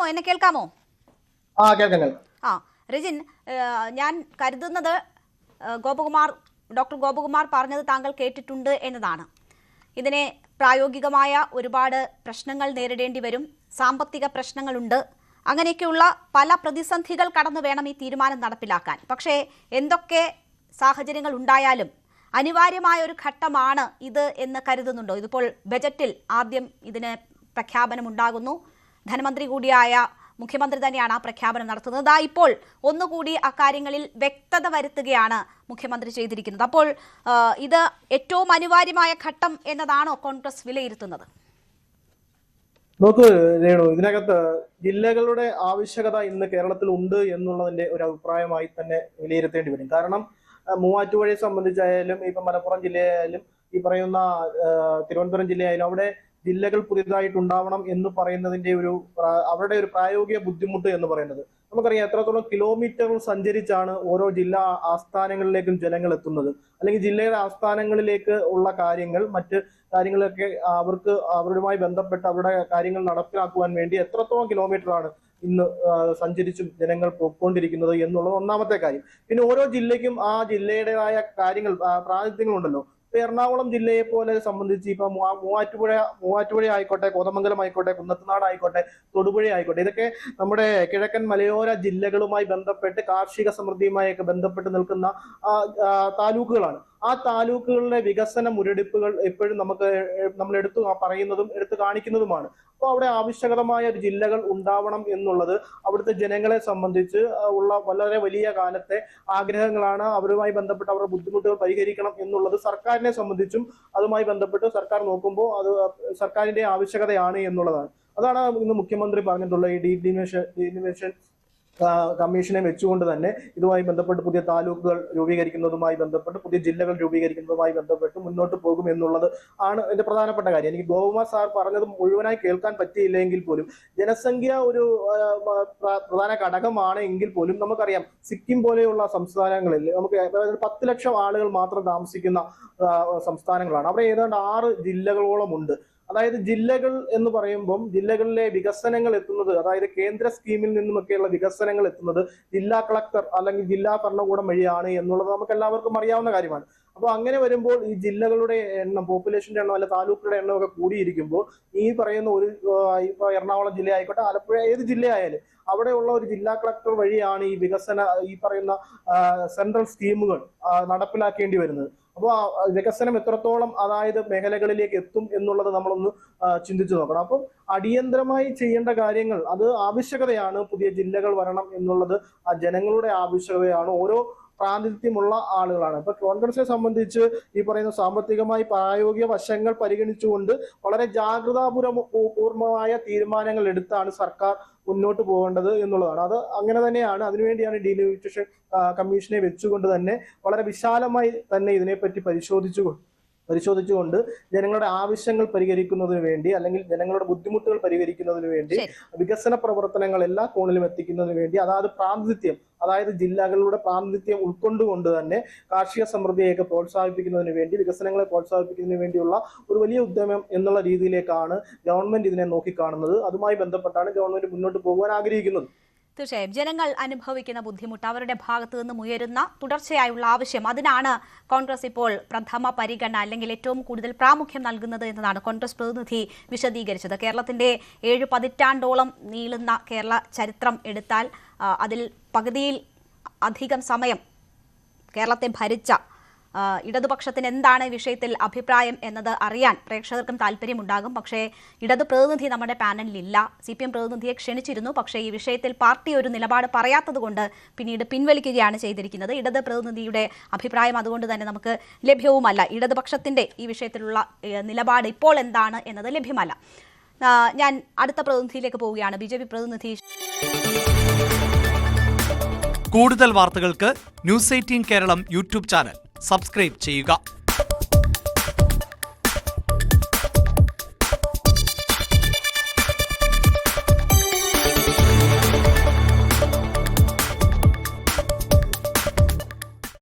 കേൾക്കാമോ? എന്നെ കേൾക്കാമോ? രജിൻ, ഞാൻ കരുതുന്നത് ഡോക്ടർ ഗോപകുമാർ പറഞ്ഞത് താങ്കൾ കേട്ടിട്ടുണ്ട് എന്നതാണ്. ഇതിനെ പ്രായോഗികമായ ഒരുപാട് പ്രശ്നങ്ങൾ നേരിടേണ്ടി വരും, സാമ്പത്തിക പ്രശ്നങ്ങളുണ്ട്, അങ്ങനെയൊക്കെയുള്ള പല പ്രതിസന്ധികൾ കടന്നു വേണം ഈ തീരുമാനം നടപ്പിലാക്കാൻ. പക്ഷേ എന്തൊക്കെ സാഹചര്യങ്ങൾ ഉണ്ടായാലും അനിവാര്യമായ ഒരു ഘട്ടമാണ് ഇത് എന്ന് കരുതുന്നുണ്ടോ? ഇതിപ്പോൾ ബജറ്റിൽ ആദ്യം ഇതിന് പ്രഖ്യാപനം ഉണ്ടാകുന്നു. ധനമന്ത്രി കൂടിയായ മുഖ്യമന്ത്രി തന്നെയാണ് ആ പ്രഖ്യാപനം നടത്തുന്നത്. ഇപ്പോൾ ഒന്നുകൂടി അക്കാര്യങ്ങളിൽ വ്യക്തത വരുത്തുകയാണ് മുഖ്യമന്ത്രി ചെയ്തിരിക്കുന്നത്. അപ്പോൾ ഇത് ഏറ്റവും അനിവാര്യമായ ഘട്ടം എന്നതാണോ കോൺഗ്രസ് വിലയിരുത്തുന്നത്? നോക്ക് രേണു, ഇതിനകത്ത് ജില്ലകളുടെ ആവശ്യകത ഇന്ന് കേരളത്തിൽ ഉണ്ട് എന്നുള്ളതിന്റെ ഒരു അഭിപ്രായമായി തന്നെ വിലയിരുത്തേണ്ടി വരും. കാരണം മൂവാറ്റുപുഴയെ സംബന്ധിച്ചായാലും ഇപ്പൊ മലപ്പുറം ജില്ലയായാലും ഈ പറയുന്ന തിരുവനന്തപുരം ജില്ലയായാലും അവിടെ ജില്ലകൾ പുതിയതായിട്ടുണ്ടാവണം എന്ന് പറയുന്നതിന്റെ അവരുടെ ഒരു പ്രായോഗിക ബുദ്ധിമുട്ട് എന്ന് പറയുന്നത് നമുക്കറിയാം. എത്രത്തോളം കിലോമീറ്ററുകൾ സഞ്ചരിച്ചാണ് ഓരോ ജില്ലാ ആസ്ഥാനങ്ങളിലേക്കും ജനങ്ങൾ എത്തുന്നത്, അല്ലെങ്കിൽ ജില്ലയുടെ ആസ്ഥാനങ്ങളിലേക്ക് ഉള്ള കാര്യങ്ങൾ മറ്റ് കാര്യങ്ങളൊക്കെ അവരുമായി ബന്ധപ്പെട്ട് അവരുടെ കാര്യങ്ങൾ നടപ്പിലാക്കുവാൻ വേണ്ടി എത്രത്തോളം കിലോമീറ്ററാണ് ഇന്ന് സഞ്ചരിച്ചും ജനങ്ങൾ പോയിക്കൊണ്ടിരിക്കുന്നത് എന്നുള്ളത് ഒന്നാമത്തെ കാര്യം. പിന്നെ ഓരോ ജില്ലയ്ക്കും ആ ജില്ലയുടേതായ കാര്യങ്ങൾ പ്രാതിനിധ്യങ്ങളുണ്ടല്ലോ. ഇപ്പൊ എറണാകുളം ജില്ലയെ പോലെ സംബന്ധിച്ച് ഇപ്പൊ മൂവാറ്റുപുഴ ആയിക്കോട്ടെ, കോതമംഗലം ആയിക്കോട്ടെ, കുന്നത്തുനാട് ആയിക്കോട്ടെ, തൊടുപുഴ ആയിക്കോട്ടെ, ഇതൊക്കെ നമ്മുടെ കിഴക്കൻ മലയോര ജില്ലകളുമായി ബന്ധപ്പെട്ട് കാർഷിക സമൃദ്ധിയുമായൊക്കെ ബന്ധപ്പെട്ട് നിൽക്കുന്ന താലൂക്കുകളാണ്. ആ താലൂക്കുകളിലെ വികസന മുരടിപ്പുകൾ എപ്പോഴും നമ്മൾ എടുത്തു പറയുന്നതും എടുത്തു കാണിക്കുന്നതുമാണ്. അപ്പോൾ അവിടെ ആവശ്യകതമായ ഒരു ജില്ലകൾ ഉണ്ടാവണം എന്നുള്ളത് അവിടുത്തെ ജനങ്ങളെ സംബന്ധിച്ച് ഉള്ള വളരെ വലിയ കാലത്തെ ആഗ്രഹങ്ങളാണ്. അവരുമായി ബന്ധപ്പെട്ട് അവരുടെ ബുദ്ധിമുട്ടുകൾ പരിഹരിക്കണം എന്നുള്ളത് സർക്കാരിനെ സംബന്ധിച്ചും അതുമായി ബന്ധപ്പെട്ട് സർക്കാർ നോക്കുമ്പോൾ അത് സർക്കാരിന്റെ ആവശ്യകതയാണ് എന്നുള്ളതാണ്. അതാണ് ഇന്ന് മുഖ്യമന്ത്രി പറഞ്ഞിട്ടുള്ള ഈ ഡീലിമിനേഷൻ കമ്മീഷനെ വെച്ചുകൊണ്ട് തന്നെ ഇതുമായി ബന്ധപ്പെട്ട് പുതിയ താലൂക്കുകൾ രൂപീകരിക്കുന്നതുമായി ബന്ധപ്പെട്ട് പുതിയ ജില്ലകൾ രൂപീകരിക്കുന്നതുമായി ബന്ധപ്പെട്ട് മുന്നോട്ട് പോകും എന്നുള്ളത് ആണ് എന്റെ പ്രധാനപ്പെട്ട കാര്യം. എനിക്ക് ഗോപകുമാർ സാർ പറഞ്ഞത് മുഴുവനായി കേൾക്കാൻ പറ്റിയില്ലെങ്കിൽ പോലും ജനസംഖ്യ ഒരു പ്രധാന ഘടകമാണ് എങ്കിൽ പോലും നമുക്കറിയാം സിക്കിം പോലെയുള്ള സംസ്ഥാനങ്ങളിൽ നമുക്ക് 10 ലക്ഷം ആളുകൾ മാത്രം താമസിക്കുന്ന സംസ്ഥാനങ്ങളാണ്. അവിടെ ഏതാണ്ട് 6 ജില്ലകളോളം ഉണ്ട്. അതായത് ജില്ലകൾ എന്ന് പറയുമ്പം ജില്ലകളിലെ വികസനങ്ങൾ എത്തുന്നത്, അതായത് കേന്ദ്ര സ്കീമിൽ നിന്നുമൊക്കെയുള്ള വികസനങ്ങൾ എത്തുന്നത് ജില്ലാ കളക്ടർ അല്ലെങ്കിൽ ജില്ലാ ഭരണകൂടം വഴിയാണ് എന്നുള്ളത് നമുക്ക് എല്ലാവർക്കും അറിയാവുന്ന കാര്യമാണ്. അപ്പോൾ അങ്ങനെ വരുമ്പോൾ ഈ ജില്ലകളുടെ എണ്ണം, പോപ്പുലേഷന്റെ എണ്ണം അല്ല താലൂക്കുകളുടെ എണ്ണം ഒക്കെ കൂടിയിരിക്കുമ്പോൾ ഈ പറയുന്ന ഇപ്പൊ എറണാകുളം ജില്ല ആയിക്കോട്ടെ, ആലപ്പുഴ ഏത് ജില്ലയായാലും അവിടെയുള്ള ഒരു ജില്ലാ കളക്ടർ വഴിയാണ് ഈ പറയുന്ന സെൻട്രൽ സ്കീമുകൾ നടപ്പിലാക്കേണ്ടി വരുന്നത്. അപ്പോൾ വികസനം എത്രത്തോളം അതായത് മേഖലകളിലേക്ക് എത്തും എന്നുള്ളത് നമ്മളൊന്ന് ചിന്തിച്ചു നോക്കണം. അപ്പം അടിയന്തരമായി ചെയ്യേണ്ട കാര്യങ്ങൾ അത് ആവശ്യകതയാണ്. പുതിയ ജില്ലകൾ വരണം എന്നുള്ളത് ആ ജനങ്ങളുടെ ആവശ്യകതയാണ്. ഓരോ പ്രാതിനിധ്യമുള്ള ആളുകളാണ്. ഇപ്പൊ കോൺഗ്രസിനെ സംബന്ധിച്ച് ഈ പറയുന്ന സാമ്പത്തികമായി പ്രായോഗിക വശങ്ങൾ പരിഗണിച്ചുകൊണ്ട് വളരെ ജാഗ്രതാപൂർവമായ തീരുമാനങ്ങൾ എടുത്താണ് സർക്കാർ മുന്നോട്ട് പോകേണ്ടത് എന്നുള്ളതാണ്. അത് അങ്ങനെ തന്നെയാണ്. അതിനുവേണ്ടിയാണ് ഡീലിമിറ്റേഷൻ കമ്മീഷനെ വെച്ചുകൊണ്ട് തന്നെ വളരെ വിശാലമായി തന്നെ ഇതിനെപ്പറ്റി പരിശോധിച്ചുകൊണ്ട് ജനങ്ങളുടെ ആവശ്യങ്ങൾ പരിഹരിക്കുന്നതിന് വേണ്ടി അല്ലെങ്കിൽ ജനങ്ങളുടെ ബുദ്ധിമുട്ടുകൾ പരിഹരിക്കുന്നതിന് വേണ്ടി വികസന പ്രവർത്തനങ്ങൾ എല്ലാ കോണിലും എത്തിക്കുന്നതിന് വേണ്ടി അതായത് ജില്ലകളുടെ പ്രാതിനിധ്യം ഉൾക്കൊണ്ടുകൊണ്ട് തന്നെ കാർഷിക സമൃദ്ധിയൊക്കെ പ്രോത്സാഹിപ്പിക്കുന്നതിന് വേണ്ടി, വികസനങ്ങളെ പ്രോത്സാഹിപ്പിക്കുന്നതിന് വേണ്ടിയുള്ള ഒരു വലിയ ഉദ്യമം എന്നുള്ള രീതിയിലേക്കാണ് ഗവൺമെന്റ് ഇതിനെ നോക്കിക്കാണുന്നത്. അതുമായി ബന്ധപ്പെട്ടാണ് ഗവൺമെന്റ് മുന്നോട്ട് പോകാൻ ആഗ്രഹിക്കുന്നത്. തീർച്ചയായും ജനങ്ങൾ അനുഭവിക്കുന്ന ബുദ്ധിമുട്ട്, അവരുടെ ഭാഗത്തു നിന്നും ഉയരുന്ന തുടർച്ചയായുള്ള ആവശ്യം, അതിനാണ് കോൺഗ്രസ് ഇപ്പോൾ പ്രഥമ പരിഗണന അല്ലെങ്കിൽ ഏറ്റവും കൂടുതൽ പ്രാമുഖ്യം നൽകുന്നത് എന്നതാണ് കോൺഗ്രസ് പ്രതിനിധി വിശദീകരിച്ചത്. കേരളത്തിന്റെ 7 പതിറ്റാണ്ടോളം നീളുന്ന കേരള ചരിത്രം എടുത്താൽ അതിൽ പകുതിയിൽ അധികം സമയം കേരളത്തെ ഭരിച്ച ഇടതുപക്ഷത്തിന് എന്താണ് വിഷയത്തിൽ അഭിപ്രായം എന്നത് അറിയാൻ പ്രേക്ഷകർക്കും താല്പര്യമുണ്ടാകും. പക്ഷേ ഇടതു പ്രതിനിധി നമ്മുടെ പാനലിലില്ല. CPM പ്രതിനിധിയെ ക്ഷണിച്ചിരുന്നു. പക്ഷേ ഈ വിഷയത്തിൽ പാർട്ടി ഒരു നിലപാട് പറയാത്തതുകൊണ്ട് പിന്നീട് പിൻവലിക്കുകയാണ് ചെയ്തിരിക്കുന്നത്. ഇടത് പ്രതിനിധിയുടെ അഭിപ്രായം അതുകൊണ്ട് തന്നെ നമുക്ക് ലഭ്യവുമല്ല. ഇടതുപക്ഷത്തിന്റെ ഈ വിഷയത്തിലുള്ള നിലപാട് ഇപ്പോൾ എന്താണ് എന്നത് ലഭ്യമല്ല. ഞാൻ അടുത്ത പ്രതിനിധിയിലേക്ക് പോവുകയാണ്. BJP പ്രതിനിധി. കൂടുതൽ വാർത്തകൾക്ക് News 18 Keralam YouTube channel subscribe ചെയ്യുക.